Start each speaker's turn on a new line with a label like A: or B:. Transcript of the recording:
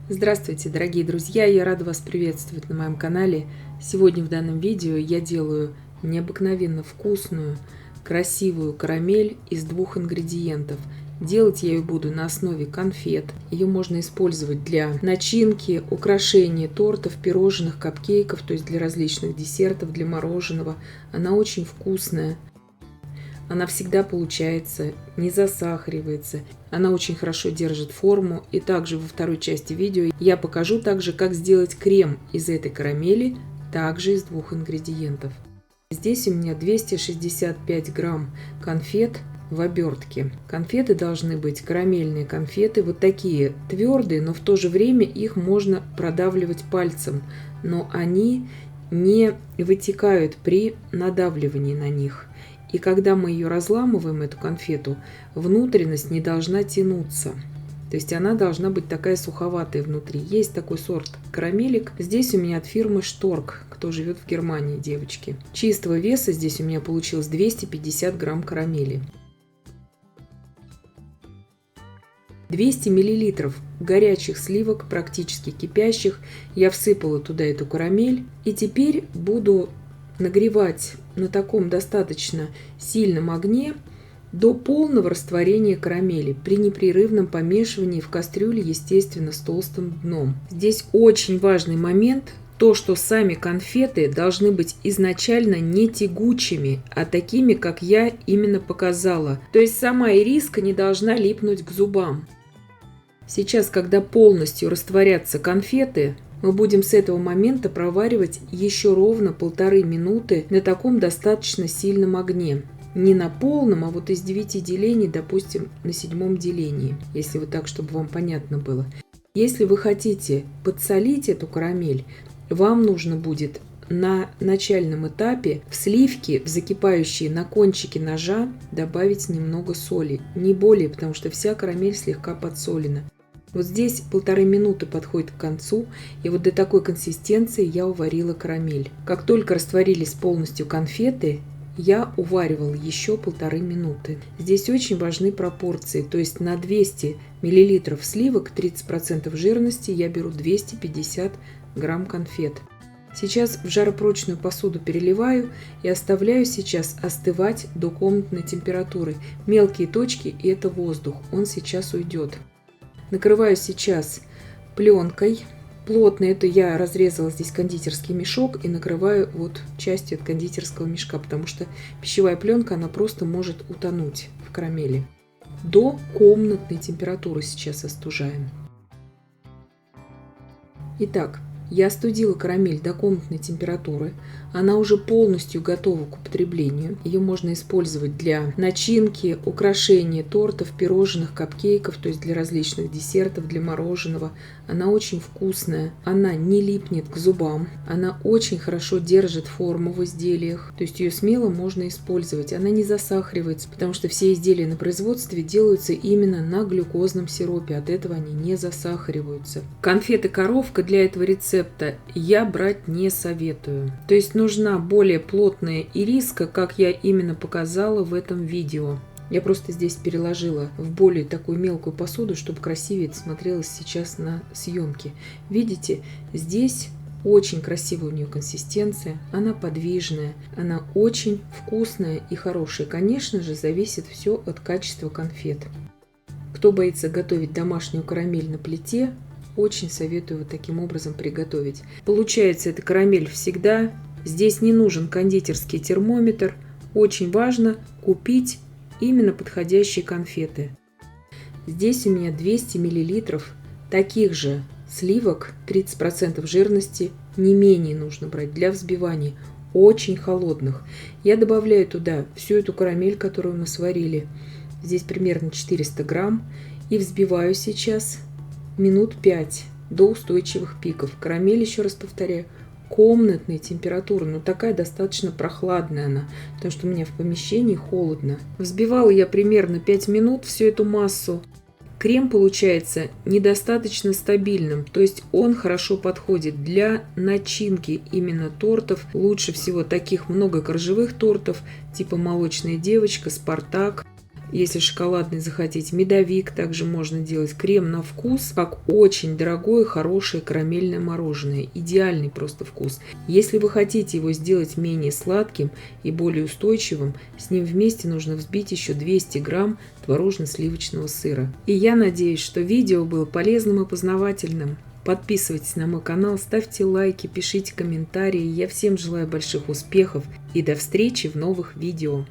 A: Здравствуйте, дорогие друзья! Я рада вас приветствовать на моем канале. Сегодня в данном видео я делаю необыкновенно вкусную, красивую карамель из двух ингредиентов. Делать я ее буду на основе конфет. Ее можно использовать для начинки, украшения тортов, пирожных, капкейков, то есть для различных десертов, для мороженого. Она очень вкусная. Она всегда получается, не засахаривается. Она очень хорошо держит форму. И также во второй части видео я покажу также, как сделать крем из этой карамели, также из двух ингредиентов. Здесь у меня 265 грамм конфет в обертке. Конфеты должны быть карамельные конфеты, вот такие твердые, но в то же время их можно продавливать пальцем. Но они не вытекают при надавливании на них. И когда мы ее разламываем, эту конфету, внутренность не должна тянуться. То есть она должна быть такая суховатая внутри. Есть такой сорт карамелек. Здесь у меня от фирмы Шторк, кто живет в Германии, девочки. Чистого веса здесь у меня получилось 250 грамм карамели. 200 миллилитров горячих сливок, практически кипящих. Я всыпала туда эту карамель. И теперь буду нагревать на таком достаточно сильном огне до полного растворения карамели при непрерывном помешивании в кастрюле, естественно, с толстым дном. Здесь очень важный момент, то, что сами конфеты должны быть изначально не тягучими, а такими, как я именно показала. То есть сама ириска не должна липнуть к зубам. Сейчас, когда полностью растворятся конфеты, мы будем с этого момента проваривать еще ровно 1,5 минуты на таком достаточно сильном огне. Не на полном, а вот из 9 делений, допустим, на 7 делении. Если вот так, чтобы вам понятно было. Если вы хотите подсолить эту карамель, вам нужно будет на начальном этапе в сливки, в закипающие на кончике ножа, добавить немного соли. Не более, потому что вся карамель слегка подсолена. Вот здесь 1,5 минуты подходит к концу, и вот до такой консистенции я уварила карамель. Как только растворились полностью конфеты, я уваривала еще 1,5 минуты. Здесь очень важны пропорции, то есть на 200 мл сливок 30% жирности я беру 250 грамм конфет. Сейчас в жаропрочную посуду переливаю и оставляю сейчас остывать до комнатной температуры. Мелкие точки – и это воздух, он сейчас уйдет. Накрываю сейчас пленкой. Плотно это я разрезала здесь кондитерский мешок и накрываю вот частью от кондитерского мешка, потому что пищевая пленка, она просто может утонуть в карамели. До комнатной температуры сейчас остужаем. Итак, я остудила карамель до комнатной температуры. Она уже полностью готова к употреблению. Ее можно использовать для начинки, украшения тортов, пирожных, капкейков, то есть для различных десертов, для мороженого. Она очень вкусная, она не липнет к зубам, она очень хорошо держит форму в изделиях, то есть ее смело можно использовать. Она не засахаривается, потому что все изделия на производстве делаются именно на глюкозном сиропе, от этого они не засахариваются. Конфеты коровка для этого рецепта я брать не советую. То есть нужна более плотная ириска, как я именно показала в этом видео. Я просто здесь переложила в более такую мелкую посуду, чтобы красивее это смотрелось сейчас на съемке. Видите, здесь очень красивая у нее консистенция, она подвижная, она очень вкусная и хорошая. Конечно же, зависит все от качества конфет. Кто боится готовить домашнюю карамель на плите, очень советую вот таким образом приготовить. Получается эта карамель всегда. Здесь не нужен кондитерский термометр. Очень важно купить именно подходящие конфеты. Здесь у меня 200 мл таких же сливок, 30% жирности, не менее нужно брать для взбивания, очень холодных. Я добавляю туда всю эту карамель, которую мы сварили. Здесь примерно 400 грамм. И взбиваю сейчас минут 5 до устойчивых пиков. Карамель, еще раз повторяю, комнатной температуры, но такая достаточно прохладная она, потому что у меня в помещении холодно. Взбивала я примерно 5 минут всю эту массу. Крем получается недостаточно стабильным, то есть он хорошо подходит для начинки именно тортов. Лучше всего таких многокоржевых тортов, типа «Молочная девочка», «Спартак». Если шоколадный захотите, медовик также можно делать. Крем на вкус, как очень дорогое, хорошее карамельное мороженое. Идеальный просто вкус. Если вы хотите его сделать менее сладким и более устойчивым, с ним вместе нужно взбить еще 200 грамм творожно-сливочного сыра. И я надеюсь, что видео было полезным и познавательным. Подписывайтесь на мой канал, ставьте лайки, пишите комментарии. Я всем желаю больших успехов и до встречи в новых видео.